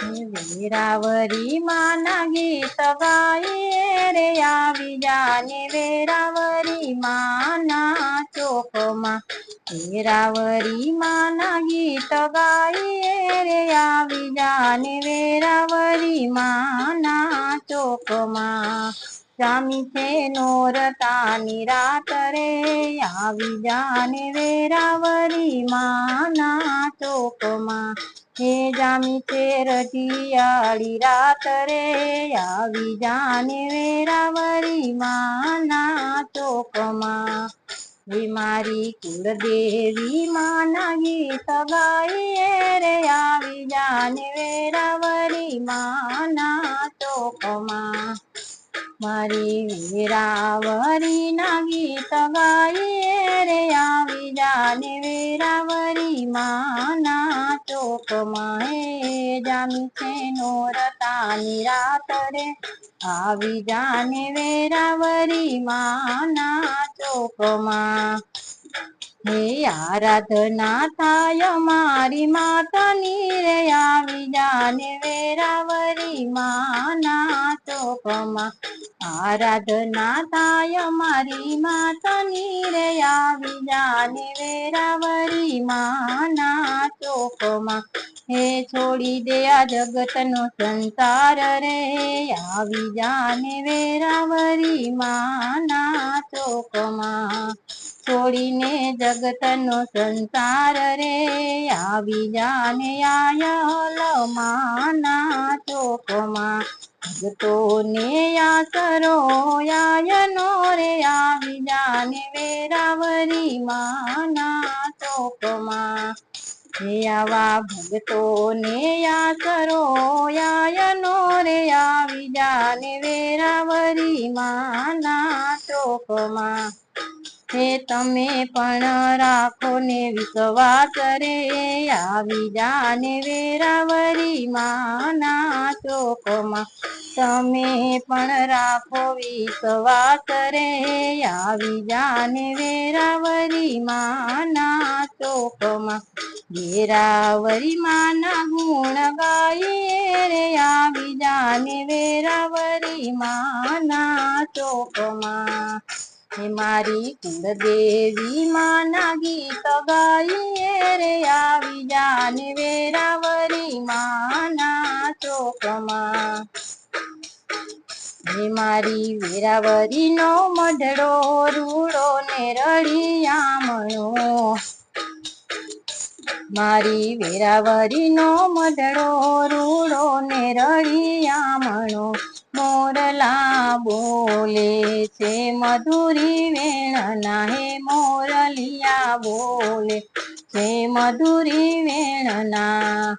વેરાવરી માના ગીત ગાઈએ રે આવી જાને વેરાવરી માના ચોકમાં વેરાવરી માના ગીત ગાઈએ રે આવી જાને વેરાવરી માના ચોકમાં જામી છે નોરતાની રાત રે આવી જાને વેરાવરી માના ચોકમાં હે જામી છે રઢિયાળી રાત રે આવી જાને વેરાવરી માના ચોકમાં હે મારી કુળદેવી માના ગીત ગાઈએ રે આવી જાને વેરાવરી માના ચોકમાં મારી વેરાવરી ના ગીત ગાઈએ રે આવી જાને વેરાવરી માના ચોકમાં હે જામી છે નોરતાની રાત રે આવી જાને વેરાવરી માના ચોકમાં હે આરાધના થાય મારી માતાની રે આવી જાને વેરાવરી માના ચોકમાં આરાધના થાય મારી માતાની રે આવી જાને વેરાવરી માના ચોકમાં હે છોડી દે આ જગતનો સંસાર રે આવી જાને વેરાવરી માના ચોકમાં છોડીને જગતનો સંસાર રે આવી જાને આયલ માના ચોકમાં ભગતોને આસરો આયનો રે આવી જાને વેરાવરી માના ચોકમાં હે આવા ભગતોને આસરો આયનો રે આવી જાને વેરાવરી માના ચોકમાં હે તમે પણ રાખો ને વિશ્વાસ રે આવી જાને વેરાવરી માના ચોકમાં તમે પણ રાખો વિશ્વાસ રે આવી જાને વેરાવરી માના ચોકમાં વેરાવરી માના ગુણ ગાઈએ રે આવી જાને વેરાવરી માના ચોકમાં હે મારી કુળદેવી માના ગીત ગાઈએ રે આવી જાને વેરાવરી માના ચોકમાં હે મારી વેરાવરી નો મઢડો રૂડો ને રળિયામણો મારી વેરાવરી નો મઢડો રૂડો ને રળિયામણો મોરલા બોલે છે મધુરી વેણના હે મોરલિયા બોલે છે મધુરી વેણના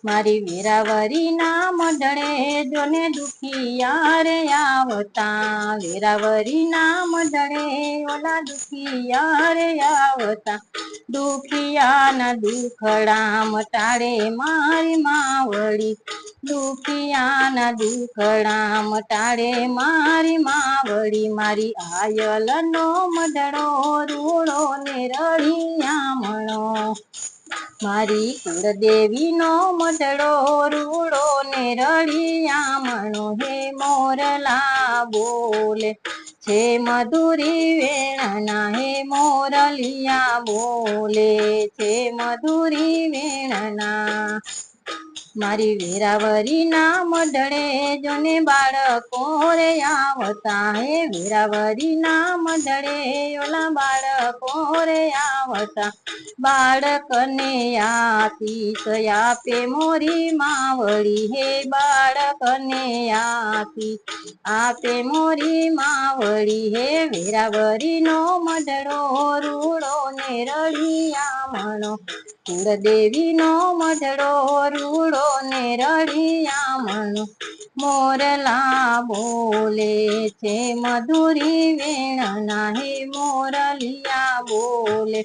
મારી વેરાવરી ના મઢડે જોને દુખિયા રે આવતા વેરાવરી ના મઢડે ઓલા દુખિયા રે આવતા દુખિયાના દુખડા મટાડે મારી માવડી દુખિયાના દુખડા મટાડે મારી માવડી મારી આયલનો મઢડો રૂડો ને રળિયામણો મારી કુળદેવીનો મઢડો રૂડો ને રળિયામણો હે મોરલા બોલે છે મધુરી વેણના હે મોરલિયા બોલે છે મધુરી વેણના મારી વેરાવરી ના મઢડે જોને બાળકો રે આવતા હે વેરાવરી ના મઢડે ઓલા બાળકો રે આવતા બાળકને આશીષ આપે મોરી માવડી હે બાળકને આશીષ આપે મોરી માવડી હે વેરાવરી નો મઢડો રૂડો ને રળિયામણો કુળદેવી નો મઢડો રૂડો ને રળિયામણો મોરલા બોલે છે મધુરી વેણના હે મોરલિયા બોલે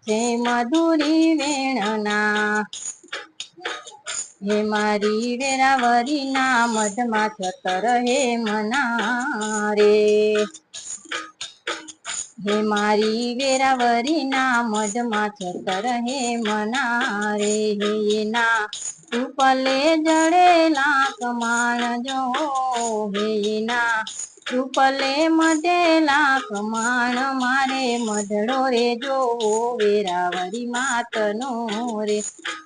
છે મધુરી વેણના હે મારી વેરાવરી ના મઢમાં છતર હે મના રે હે મારી વેરાવરી ના મધમાં છતર હે મના રે હે એના રૂપલે જડેલા કમાણ જો હે એના રૂપલે મઢેલા કમાણ મારે મઢડો રે જોવો વેરાવરી માતનો રે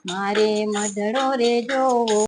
મારે મઢડો રે જોવો